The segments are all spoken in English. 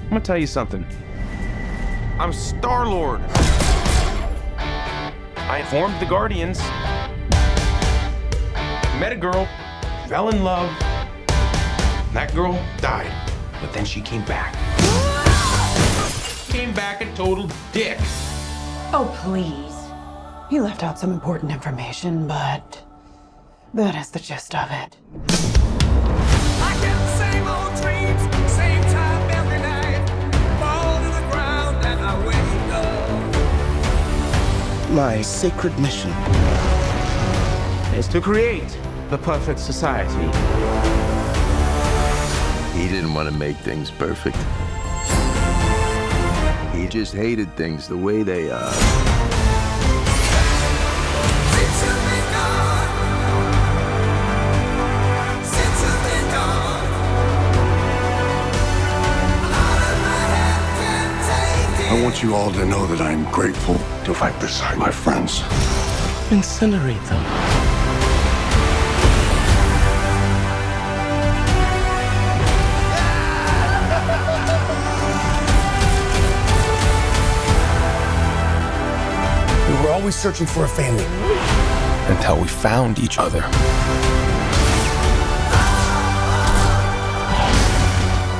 I'm gonna tell you something. I'm Star-Lord. I informed the Guardians. Met a girl, fell in love. That girl died, but then she came back. Came back a total dick. Oh, please. He left out some important information, but that is the gist of it. I get the same old dreams, same time every night. Fall to the ground and I wake up. My sacred mission Is to create the perfect society. He didn't want to make things perfect. He just hated things the way they are. Since you've been gone, since you've been gone, out of my head can't take it. I want you all to know that I'm grateful to fight beside my friends. incinerate them. We were always searching for a family until we found each other.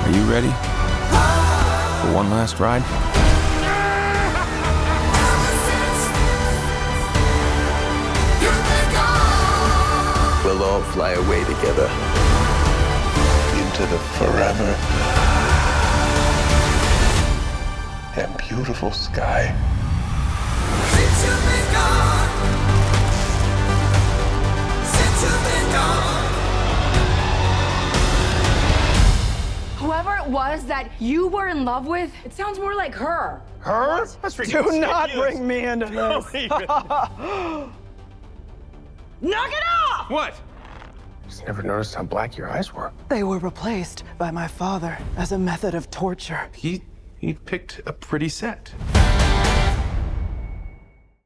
Are you ready for one last ride? We'll all fly away together. Into the forever and beautiful sky. Since you've been gone, since you've been gone. Whoever it was that you were in love with, it sounds more like her. Her? That's ridiculous. Do not bring me into this. Knock it off! What? Just never noticed how black your eyes were. They were replaced by my father as a method of torture. He picked a pretty set.